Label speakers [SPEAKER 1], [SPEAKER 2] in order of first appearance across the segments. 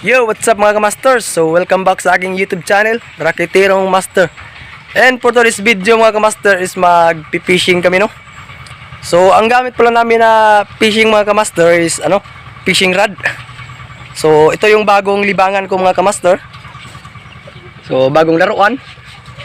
[SPEAKER 1] Yo, what's up mga kamasters? So, welcome back sa aking YouTube channel, Raketerong Master. And for today's video mga kamaster is mag-fishing kami, no? So, ang gamit pala namin na fishing mga kamaster is fishing rod. So, ito yung bagong libangan ko mga kamaster. So, bagong laruan.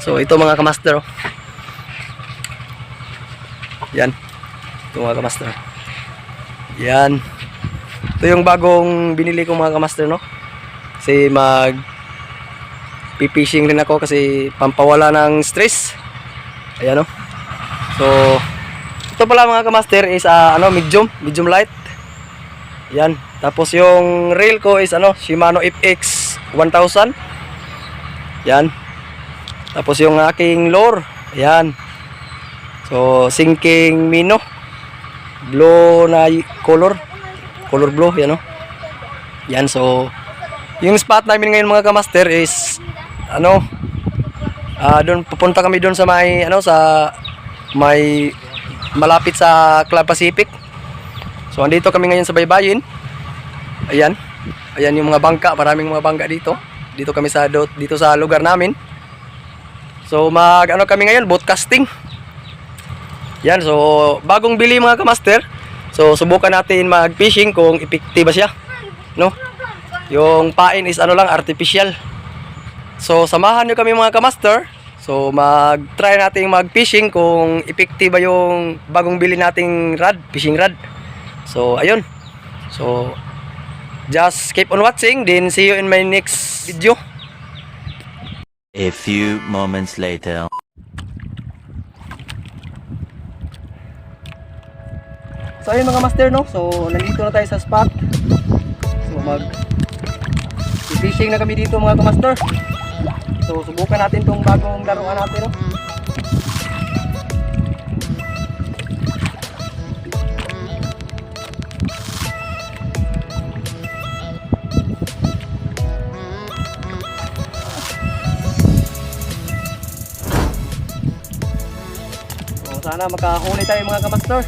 [SPEAKER 1] So, ito mga kamaster, oh. Yan. Ito mga kamaster. Yan. Ito yung bagong binili ko mga kamaster, no? Kasi pipishing rin ako kasi pampawala ng stress. Ayan, no? So ito pala mga kamaster is medium light. Yan. Tapos yung reel ko is Shimano FX 1000. Yan. Tapos yung aking lure, ayan. So sinking Mino blue na color blue, yan, no? Yan. So yung spot namin ngayon mga kamaster is doon pupunta kami doon sa may malapit sa Club Pacific. So andito kami ngayon sa baybayin. Ayan. Ayan yung mga bangka, maraming mga bangka dito. Dito kami dito sa lugar namin. So kami ngayon, boat casting. Yan, so bagong bili mga kamaster. So subukan natin mag-fishing kung epektiba siya, no? Yung pain is artificial. So samahan nyo kami mga kamaster. So mag-try natin mag-fishing kung epektiba yung bagong bili nating rod, fishing rod. So ayun. So just keep on watching, then see you in my next video.
[SPEAKER 2] A few moments later.
[SPEAKER 1] So ayun mga master, no? So nandito na tayo sa spot. So fishing na kami dito mga kamaster. So subukan natin tong bagong laruan natin, no? So sana makahuli tayo mga kamaster.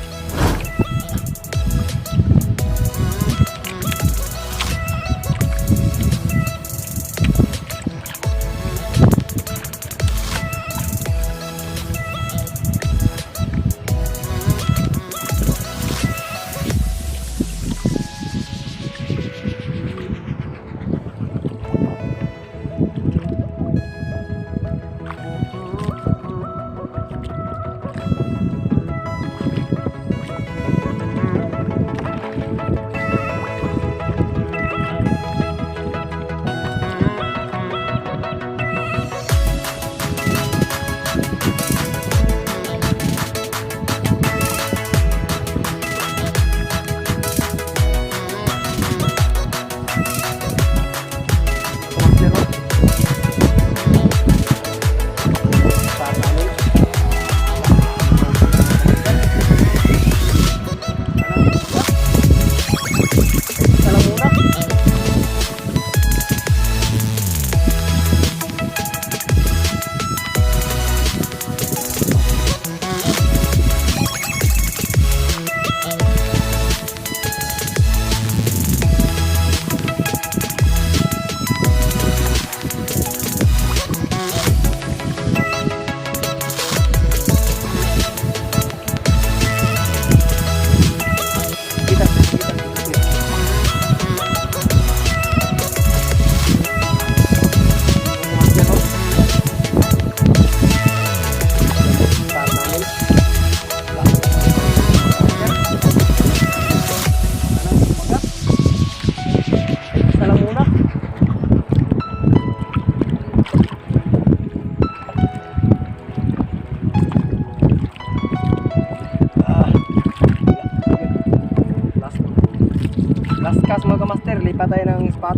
[SPEAKER 1] Last cast mga kamaster, lipat tayo ng spot.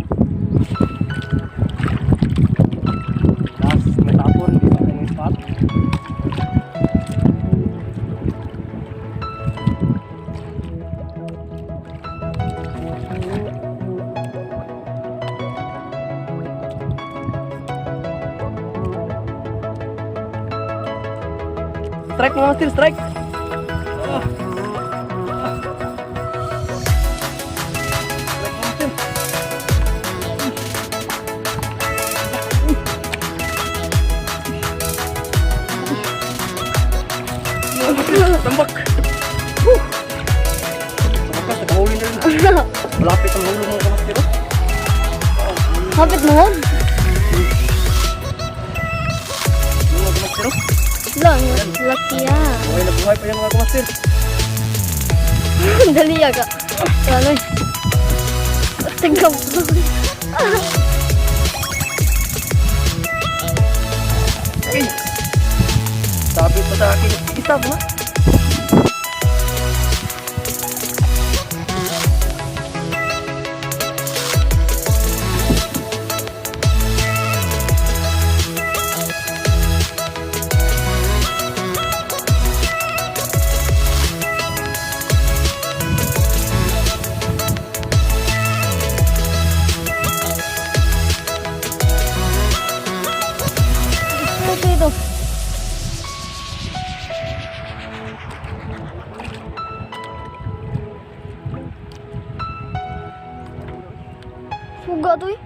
[SPEAKER 1] Last metapon, lipat tayo ng spot. Strike mga kamaster, strike. Tambak! Woo! Sa wakas, nakahuli na rin. Malapit ang hulog mga kamaster.
[SPEAKER 3] Kapit mo?
[SPEAKER 1] Mga kamaster.
[SPEAKER 3] Lang, laki yan.
[SPEAKER 1] Buhay na buhay pa yan mga kamaster.
[SPEAKER 3] Dali aga. Ano eh. Tingnan mo.
[SPEAKER 1] Okay. Sabi pa sa akin, isa mo na.
[SPEAKER 3] Ito, ito. Suga to eh.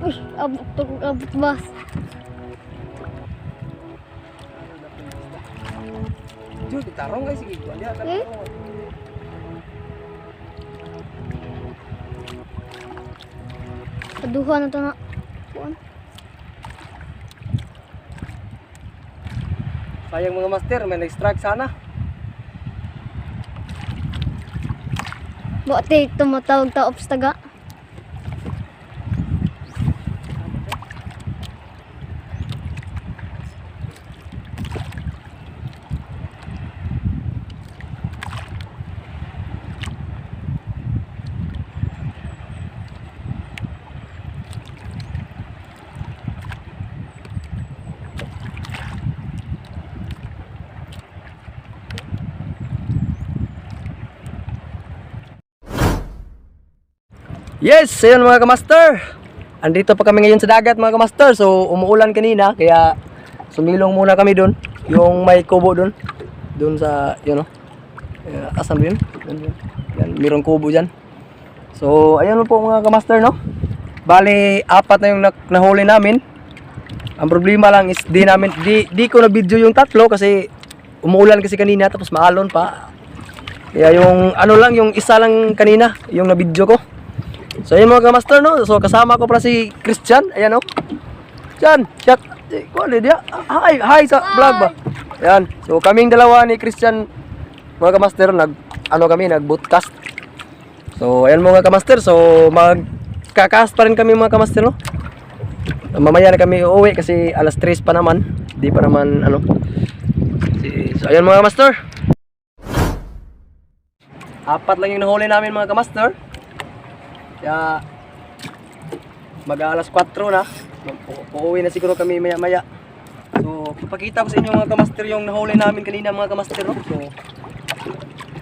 [SPEAKER 3] Uy, abot to, abot bas.
[SPEAKER 1] Jud, tarong guys, sige. Dia akan
[SPEAKER 3] Eh?
[SPEAKER 1] tarong.
[SPEAKER 3] Kaduha na to na. Kuan.
[SPEAKER 1] Sayang mga master, may nag-strike sana.
[SPEAKER 3] Buti tumatawag ta ops taga.
[SPEAKER 1] Yes, ayun mga kamaster. Andito pa kami ngayon sa dagat mga kamaster. So umuulan kanina kaya sumilong muna kami doon. Yung may kubo doon. Doon sa, yun o. Asan yun? Yan, mayroong kubo dyan. So ayun po mga kamaster no. Bali, 4 na yung nahuli namin. Ang problema lang is di ko na video yung 3 kasi umuulan kasi kanina tapos maalon pa. Kaya yung ano lang, yung isa lang kanina, yung na video ko. So ayun mga kamaster no, so kasama ko pala si Christian, ayan no. Diyan, shout, ko dia. Hi sa vlog ba. Ayan, so kaming dalawa ni Christian mga kamaster nag bootcast. So ayan mga kamaster, so magkakast pa rin kami mga kamaster no. Mamaya na kami uuwi kasi alas 3 pa naman, di pa naman ano. So ayan mga kamaster. 4 lang yung nahuli namin mga kamaster. Kaya mag-alas 4 na. Uuwi na siguro kami maya-maya. So, ipakita ko sa inyo mga kamaster yung nahuli namin kanina mga kamaster. No? So,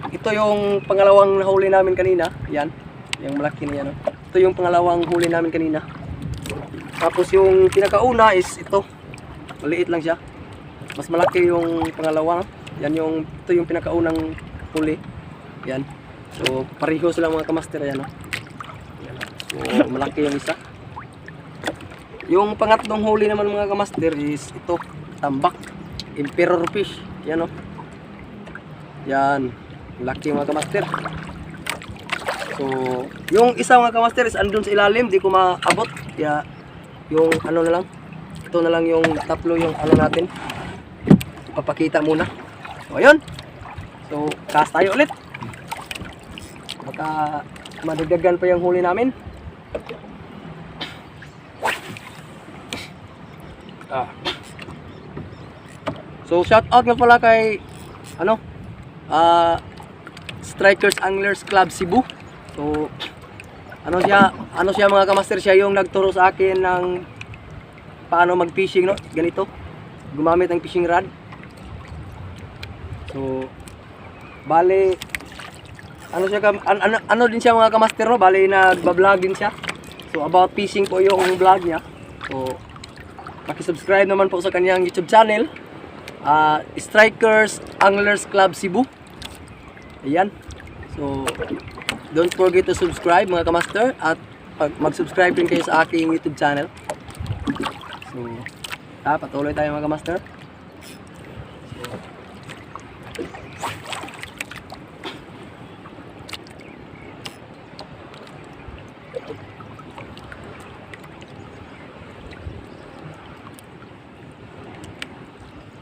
[SPEAKER 1] ito yung pangalawang nahuli namin kanina. Yan, yung malaki na yan. No? Ito yung pangalawang huli namin kanina. Tapos yung pinakauna is ito. Maliit lang siya. Mas malaki yung pangalawa. No? Yan ito yung pinakaunang huli. Yan. So, pareho sila mga kamaster. Yan, no? So, malaki yung isa. Yung pangatlong huli naman mga kamaster is ito, tambak, emperor fish. Yan o. Yan, laki mga kamaster. So, yung isa mga kamaster is andun sa ilalim, di ko maabot. Kaya, yung ano na lang, ito na lang yung tatlo yung ano natin. Papakita muna. So, ayun. So, cast tayo ulit. Baka madagdagan pa yung huli namin. So shout out nga pala kay Strikers Anglers Club Cebu. So ano siya mga kamaster, siya yung nagturo sa akin ng paano mag-fishing no, ganito. Gumamit ng fishing rod. So bale ano din siya mga kamaster no, bale nagba-vlog din siya. So about fishing po yung vlog niya. So paki-subscribe naman po sa kanyang YouTube channel, Strikers Anglers Club Cebu. Ayan. So don't forget to subscribe mga kamaster at mag-subscribe din kayo sa aking YouTube channel. So, patuloy tayo mga kamaster.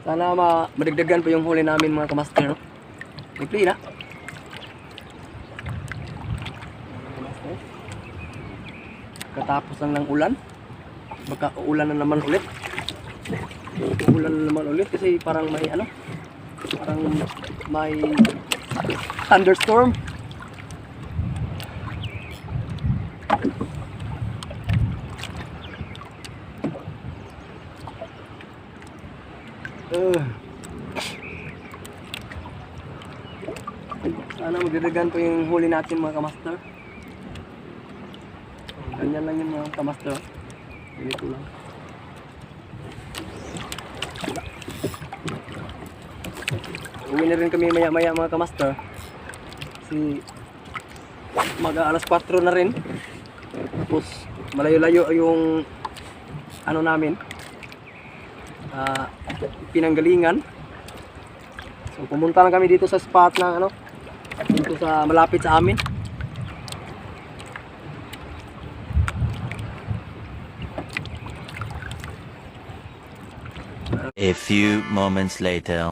[SPEAKER 1] Sana madagdagan po yung huli namin mga kamaster, no? May na. Katapos lang ng ulan. Baka uulan na naman ulit. Uulan na naman ulit kasi parang may ano? Parang may thunderstorm. Sana magdadagan po yung huli natin mga kamaster. Ganyan lang yun mga kamaster. Ganito lang. Uwi na rin kami maya-maya mga kamaster. Kasi mag-alas 4 na rin. Tapos malayo-layo yung ano namin. Pinanggalingan. So pumunta na kami dito sa spot na ano, dito sa malapit sa amin.
[SPEAKER 2] A few moments later.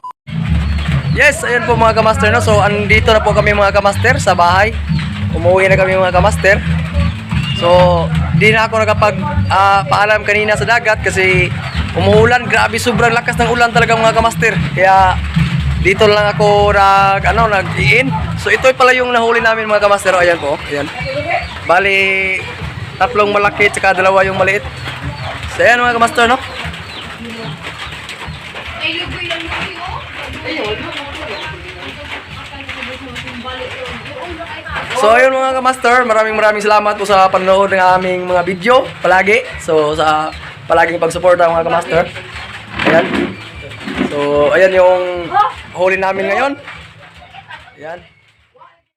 [SPEAKER 1] Yes, ayun po mga kamaster, no? So andito na po kami mga kamaster sa bahay. Umuwi na kami mga kamaster. So di na ako nakapag paalam kanina sa dagat kasi umuulan, grabe, sobrang lakas ng ulan talaga mga kamaster. Kaya dito lang ako nag-iin. So ito pala yung nahuli namin mga kamaster. Ayan po, ayan. Bali, 3 malaki tsaka 2 yung maliit. So ayan mga kamaster, no? So ayun mga kamaster, maraming salamat po sa panonood ng aming mga video palagi. So sa palaging pagsuporta mga kamaster. Ayan. So ayan yung huli namin ngayon. Ayan.